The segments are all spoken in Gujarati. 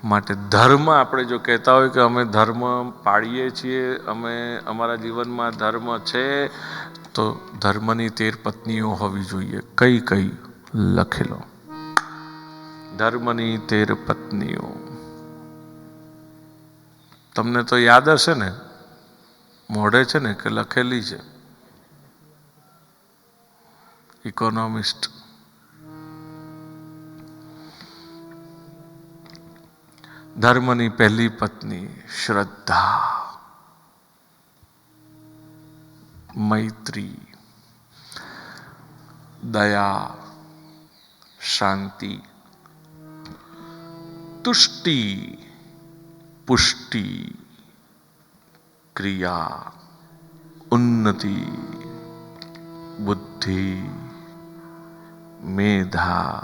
માટે ધર્મ આપણે જો કહેતા હોય કે અમે ધર્મ પાળીએ છીએ, અમે અમારા જીવનમાં ધર્મ છે, તો ધર્મની 13 પત્નીઓ હોવી જોઈએ. કઈ કઈ લખેલો? ધર્મની 13 પત્નીઓ તમને તો યાદ હશે ને, મોઢે છે ને કે લખેલી છે? ઇકોનોમિસ્ટ. ધર્મની પહેલી પત્ની શ્રદ્ધા, મૈત્રી, દયા, શાંતિ, તુષ્ટિ, પુષ્ટિ, ક્રિયા, ઉન્નતિ, બુદ્ધિ, મેધા,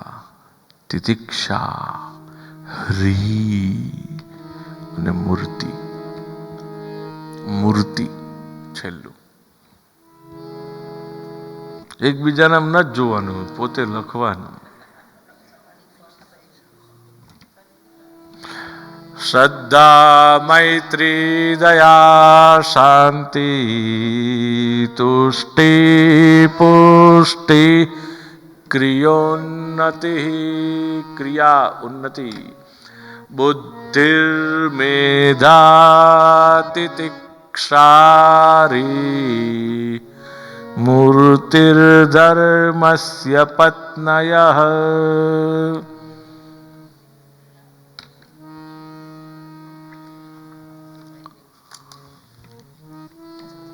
તિતિક્ષા, હ્રી અને મૂર્તિ. મૂર્તિ છેલ્લું. એકબીજાને આમ ન જ જોવાનું, પોતે લખવાનું. શ્રદ્ધા, મૈત્રી, દયા, શાંતિ, તુષ્ટિ, પુષ્ટિ, ક્રિયોન્નતિ, ક્રિયા ઉન્નતિ, બુદ્ધિર્મેધા, તિતિક્ષારી, મૂર્તિર્ધર્મસ્ય પત્નયઃ.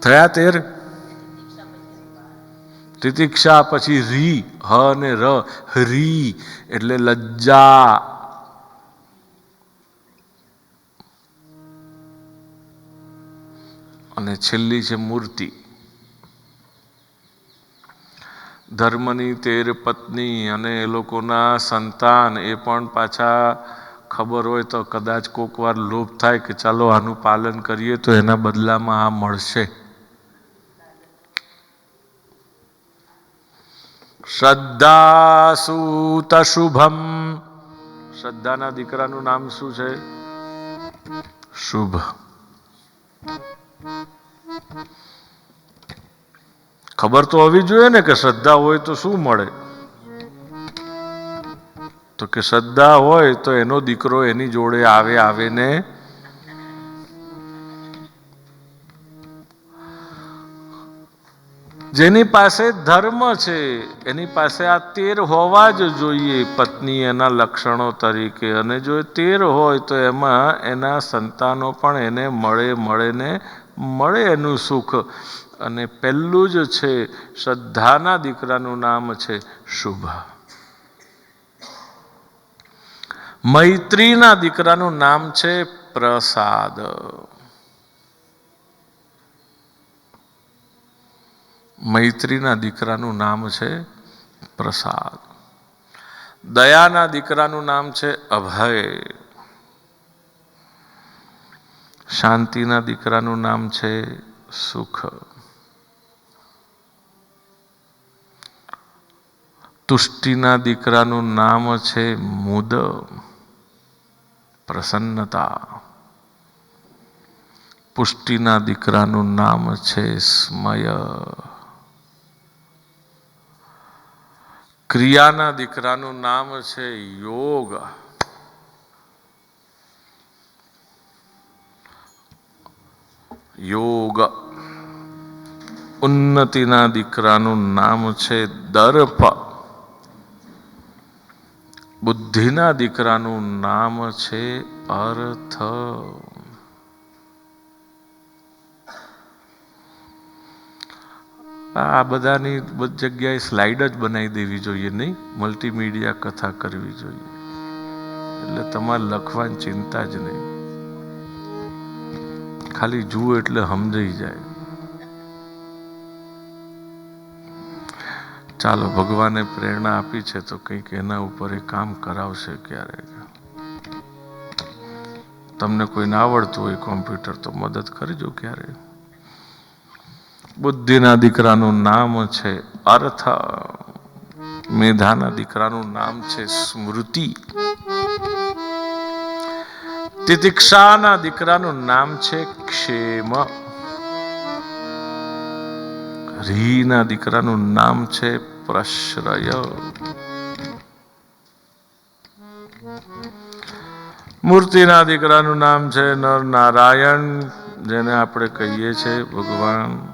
થયા 13. તિતિક્ષા પછી રી, હ અને ર. હરી એટલે લજ્જા. અને છેલ્લી છે મૂર્તિ. ધર્મની 13 પત્ની અને એ લોકોના સંતાન, એ પણ પાછા ખબર હોય તો કદાચ કોક વાર લોભ થાય કે ચાલો આનું પાલન કરીએ તો એના બદલામાં આ મળશે. શ્રદ્ધા સૂત શુભમ. શ્રદ્ધાના દીકરાનું નામ શું છે? શુભ. ખબર તો હોવી જોઈએ ને કે શ્રદ્ધા હોય તો શું મળે? તો કે શ્રદ્ધા હોય તો એનો દીકરો એની જોડે આવે ને જેની પાસે ધર્મ છે એની પાસે આ 13 હોવા જ જોઈએ પત્ની એના લક્ષણો તરીકે. અને જો 13 હોય તો એમાં એના સંતાનો પણ એને મળે એનું સુખ. અને પહેલું જ છે શ્રદ્ધાના દીકરાનું નામ છે શુભ. મૈત્રીના દીકરાનું નામ છે પ્રસાદ. મૈત્રીના દીકરાનું નામ છે પ્રસાદ. દયાના દીકરાનું નામ છે અભય. શાંતિના દીકરાનું નામ છે સુખ. તુષ્ટિના દીકરાનું નામ છે મુદ, પ્રસન્નતા. પુષ્ટિના દીકરાનું નામ છે સ્મય. ક્રિયાના દીકરાનું નામ છે યોગ. યોગ. ઉન્નતિના દીકરાનું નામ છે દર્પ. બુદ્ધિના દીકરાનું નામ છે અર્થ. આ બધાની બધી જગ્યાએ સ્લાઇડ જ બનાવી દેવી જોઈએ, નહીં? મલ્ટીમીડિયા કથા કરવી જોઈએ, એટલે તમારે લખવાની ચિંતા જ નહીં. ખાલી જુઓ એટલે સમજાઈ જાય. ચાલો, ભગવાને પ્રેરણા આપી છે તો કંઈક એના ઉપર એ કામ કરાવશે ક્યારેક. તમને કોઈને આવડતું હોય કોમ્પ્યુટર તો મદદ કરજો ક્યારેક. બુદ્ધિના દીકરાનું નામ છે અર્થ. મેધાના દીકરાનું નામ છે સ્મૃતિ. તિતિક્ષાના દીકરાનું નામ છે ક્ષેમ. રીના દીકરાનું નામ છે પ્રશ્રય. મૂર્તિના દીકરાનું નામ છે નર નારાયણ, જેને આપણે કહીએ છીએ ભગવાન.